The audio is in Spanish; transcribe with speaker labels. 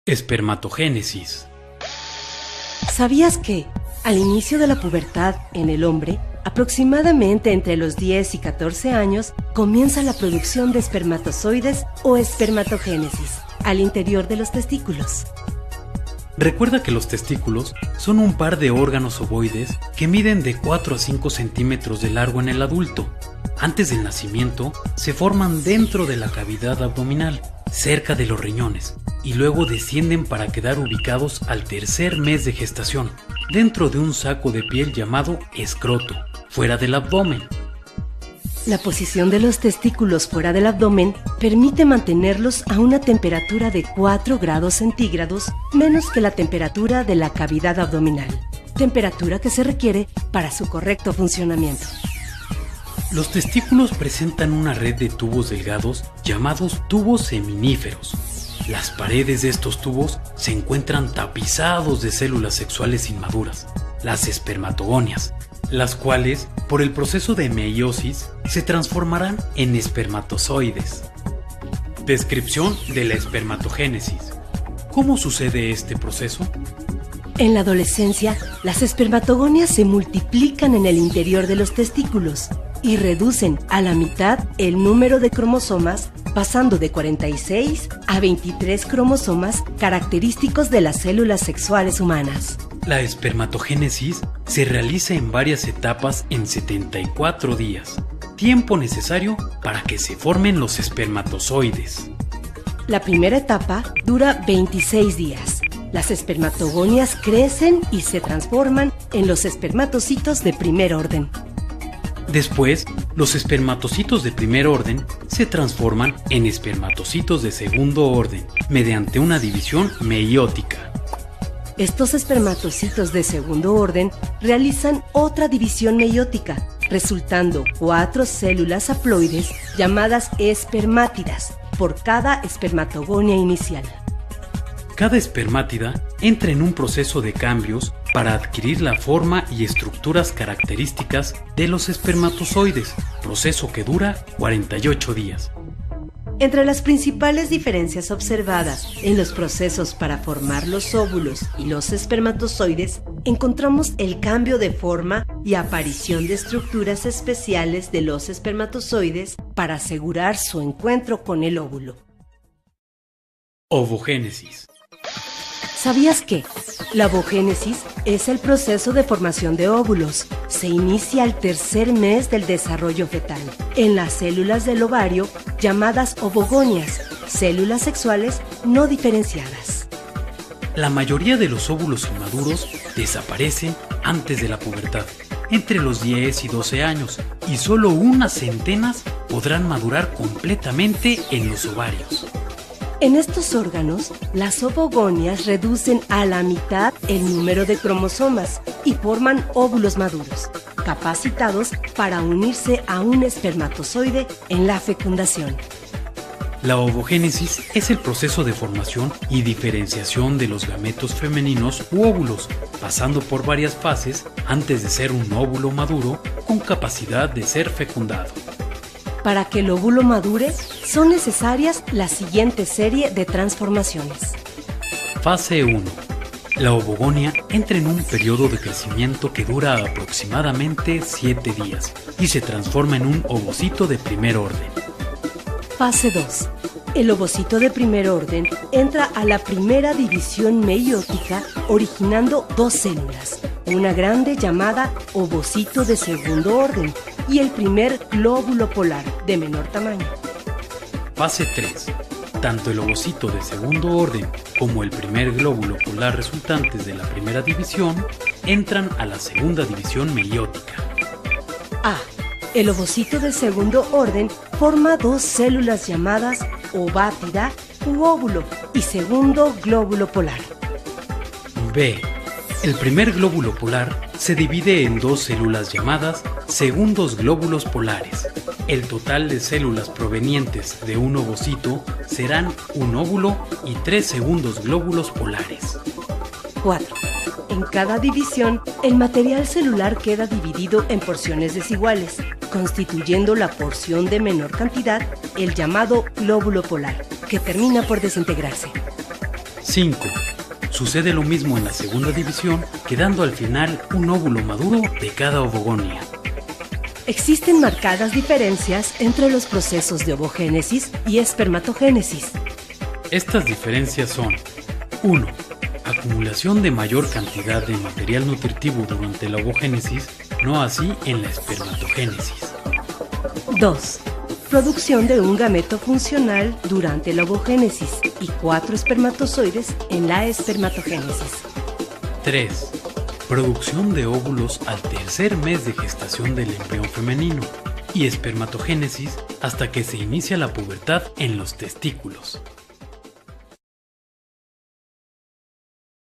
Speaker 1: Espermatogénesis.
Speaker 2: ¿Sabías que, al inicio de la pubertad en el hombre, aproximadamente entre los 10 y 14 años, comienza la producción de espermatozoides o espermatogénesis al interior de los testículos?
Speaker 1: Recuerda que los testículos son un par de órganos ovoides que miden de 4 a 5 centímetros de largo en el adulto. Antes del nacimiento, se forman dentro de la cavidad abdominal, cerca de los riñones, y luego descienden para quedar ubicados al tercer mes de gestación, dentro de un saco de piel llamado escroto, fuera del abdomen.
Speaker 2: La posición de los testículos fuera del abdomen permite mantenerlos a una temperatura de 4 grados centígrados menos que la temperatura de la cavidad abdominal, temperatura que se requiere para su correcto funcionamiento.
Speaker 1: Los testículos presentan una red de tubos delgados llamados tubos seminíferos. Las paredes de estos tubos se encuentran tapizados de células sexuales inmaduras, las espermatogonias, las cuales, por el proceso de meiosis, se transformarán en espermatozoides. Descripción de la espermatogénesis. ¿Cómo sucede este proceso?
Speaker 2: En la adolescencia, las espermatogonias se multiplican en el interior de los testículos y reducen a la mitad el número de cromosomas, pasando de 46 a 23 cromosomas característicos de las células sexuales humanas.
Speaker 1: La espermatogénesis se realiza en varias etapas en 74 días, tiempo necesario para que se formen los espermatozoides.
Speaker 2: La primera etapa dura 26 días. Las espermatogonias crecen y se transforman en los espermatocitos de primer orden.
Speaker 1: Después, los espermatocitos de primer orden se transforman en espermatocitos de segundo orden mediante una división meiótica.
Speaker 2: Estos espermatocitos de segundo orden realizan otra división meiótica, resultando 4 células haploides llamadas espermátidas por cada espermatogonia inicial.
Speaker 1: Cada espermátida entra en un proceso de cambios para adquirir la forma y estructuras características de los espermatozoides, proceso que dura 48 días.
Speaker 2: Entre las principales diferencias observadas en los procesos para formar los óvulos y los espermatozoides, encontramos el cambio de forma y aparición de estructuras especiales de los espermatozoides para asegurar su encuentro con el óvulo.
Speaker 1: Ovogénesis.
Speaker 2: ¿Sabías que la ovogénesis es el proceso de formación de óvulos? Se inicia al tercer mes del desarrollo fetal, en las células del ovario llamadas ovogonias, células sexuales no diferenciadas.
Speaker 1: La mayoría de los óvulos inmaduros desaparecen antes de la pubertad, entre los 10 y 12 años, y solo unas centenas podrán madurar completamente en los ovarios.
Speaker 2: En estos órganos, las ovogonias reducen a la mitad el número de cromosomas y forman óvulos maduros, capacitados para unirse a un espermatozoide en la fecundación.
Speaker 1: La ovogénesis es el proceso de formación y diferenciación de los gametos femeninos u óvulos, pasando por varias fases antes de ser un óvulo maduro con capacidad de ser fecundado.
Speaker 2: Para que el óvulo madure, son necesarias la siguiente serie de transformaciones.
Speaker 1: Fase 1. La ovogonia entra en un periodo de crecimiento que dura aproximadamente 7 días y se transforma en un ovocito de primer orden.
Speaker 2: Fase 2. El ovocito de primer orden entra a la primera división meiótica originando 2 células, una grande llamada ovocito de segundo orden y el primer glóbulo polar de menor tamaño.
Speaker 1: Fase 3. Tanto el ovocito de segundo orden como el primer glóbulo polar resultantes de la primera división entran a la segunda división meiótica.
Speaker 2: A. El ovocito de segundo orden forma 2 células llamadas ovátida u óvulo y segundo glóbulo polar.
Speaker 1: B. El primer glóbulo polar se divide en 2 células llamadas segundos glóbulos polares. El total de células provenientes de un ovocito serán un óvulo y 3 segundos glóbulos polares.
Speaker 2: 4. En cada división, el material celular queda dividido en porciones desiguales, constituyendo la porción de menor cantidad, el llamado glóbulo polar, que termina por desintegrarse.
Speaker 1: 5. Sucede lo mismo en la segunda división, quedando al final un óvulo maduro de cada ovogonia.
Speaker 2: Existen marcadas diferencias entre los procesos de ovogénesis y espermatogénesis.
Speaker 1: Estas diferencias son: 1. Acumulación de mayor cantidad de material nutritivo durante la ovogénesis, no así en la espermatogénesis.
Speaker 2: 2. Producción de un gameto funcional durante la ovogénesis y 4 espermatozoides en la espermatogénesis.
Speaker 1: 3. Producción de óvulos al tercer mes de gestación del embrión femenino y espermatogénesis hasta que se inicia la pubertad en los testículos.